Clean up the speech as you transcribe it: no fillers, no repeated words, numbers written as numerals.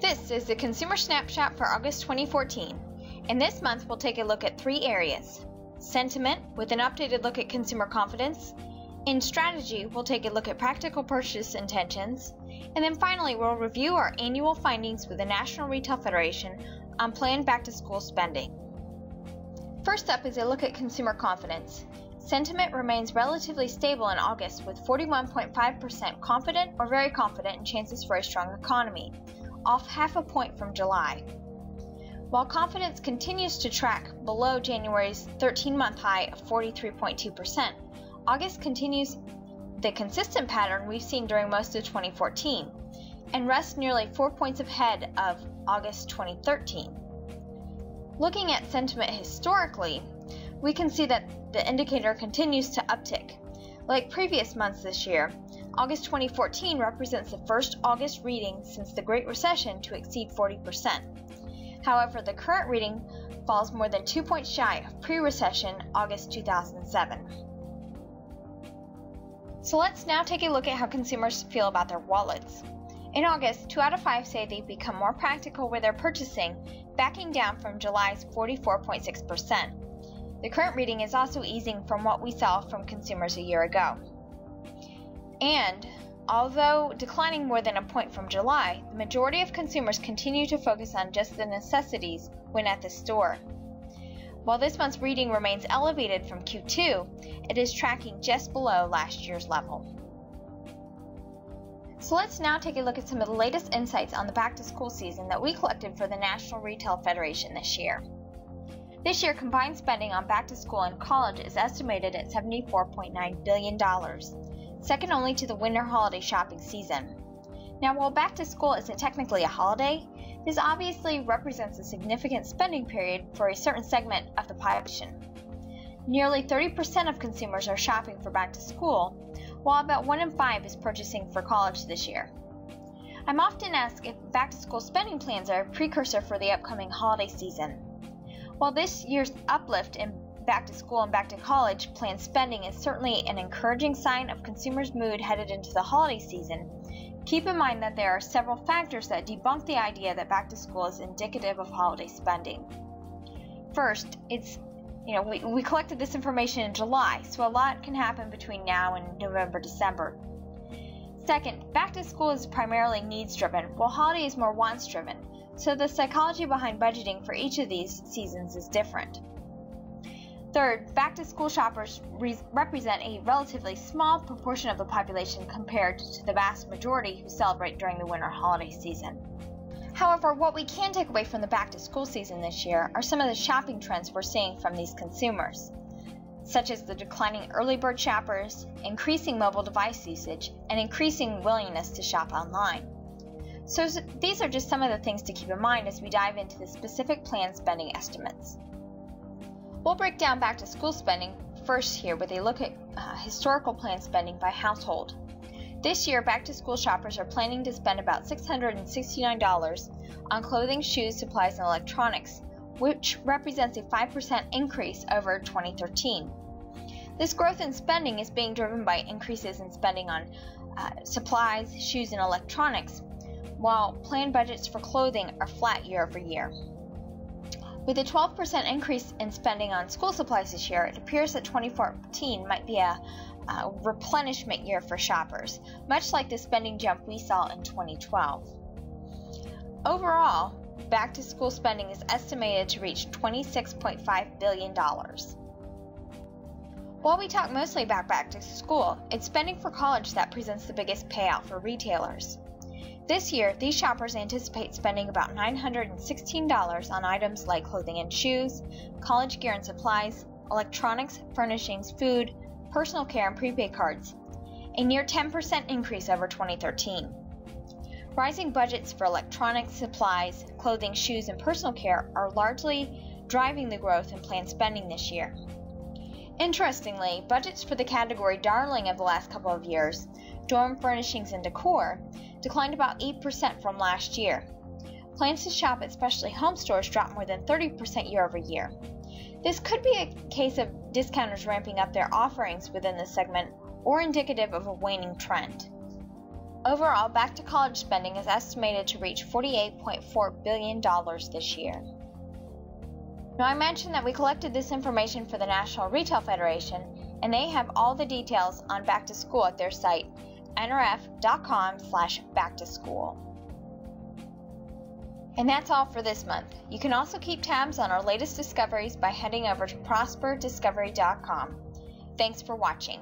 This is the Consumer Snapshot for August 2014. In this month, we'll take a look at three areas: sentiment, with an updated look at consumer confidence; in strategy, we'll take a look at practical purchase intentions; and then finally, we'll review our annual findings with the National Retail Federation on planned back-to-school spending. First up is a look at consumer confidence. Sentiment remains relatively stable in August, with 41.5% confident or very confident in chances for a strong economy, off half a point from July. While confidence continues to track below January's 13-month high of 43.2%, August continues the consistent pattern we've seen during most of 2014 and rests nearly 4 points ahead of August 2013. Looking at sentiment historically, we can see that the indicator continues to uptick. Like previous months this year, August 2014 represents the first August reading since the Great Recession to exceed 40%. However, the current reading falls more than 2 points shy of pre-recession August 2007. So let's now take a look at how consumers feel about their wallets. In August, 2 out of 5 say they've become more practical with their purchasing, backing down from July's 44.6%. The current reading is also easing from what we saw from consumers a year ago. And although declining more than a point from July, the majority of consumers continue to focus on just the necessities when at the store. While this month's reading remains elevated from Q2, it is tracking just below last year's level. So let's now take a look at some of the latest insights on the back-to-school season that we collected for the National Retail Federation this year. This year, combined spending on back-to-school and college is estimated at $74.9 billion, second only to the winter holiday shopping season. Now, while back-to-school isn't technically a holiday, this obviously represents a significant spending period for a certain segment of the population. Nearly 30% of consumers are shopping for back-to-school, while about 1 in 5 is purchasing for college this year. I'm often asked if back-to-school spending plans are a precursor for the upcoming holiday season. While this year's uplift in back-to-school and back-to-college planned spending is certainly an encouraging sign of consumers' mood headed into the holiday season, keep in mind that there are several factors that debunk the idea that back-to-school is indicative of holiday spending. First, we collected this information in July, so a lot can happen between now and November, December. Second, back-to-school is primarily needs-driven, while holiday is more wants-driven, so the psychology behind budgeting for each of these seasons is different. Third, back-to-school shoppers represent a relatively small proportion of the population compared to the vast majority who celebrate during the winter holiday season. However, what we can take away from the back-to-school season this year are some of the shopping trends we're seeing from these consumers, such as the declining early bird shoppers, increasing mobile device usage, and increasing willingness to shop online. So these are just some of the things to keep in mind as we dive into the specific planned spending estimates. We'll break down back-to-school spending first here with a look at historical planned spending by household. This year, back-to-school shoppers are planning to spend about $669 on clothing, shoes, supplies, and electronics, which represents a 5% increase over 2013. This growth in spending is being driven by increases in spending on supplies, shoes, and electronics, while planned budgets for clothing are flat year over year. With a 12% increase in spending on school supplies this year, it appears that 2014 might be a replenishment year for shoppers, much like the spending jump we saw in 2012. Overall, back-to-school spending is estimated to reach $26.5 billion. While we talk mostly about back-to-school, it's spending for college that presents the biggest payout for retailers. This year, these shoppers anticipate spending about $916 on items like clothing and shoes, college gear and supplies, electronics, furnishings, food, personal care, and prepaid cards, a near 10% increase over 2013. Rising budgets for electronics, supplies, clothing, shoes, and personal care are largely driving the growth in planned spending this year. Interestingly, budgets for the category darling of the last couple of years, dorm furnishings and decor, declined about 8% from last year. Plans to shop at specialty home stores dropped more than 30% year over year. This could be a case of discounters ramping up their offerings within the segment or indicative of a waning trend. Overall, back-to-college spending is estimated to reach $48.4 billion this year. Now, I mentioned that we collected this information for the National Retail Federation, and they have all the details on back to school at their site, nrf.com/backtoschool. And that's all for this month. You can also keep tabs on our latest discoveries by heading over to prosperdiscovery.com. Thanks for watching.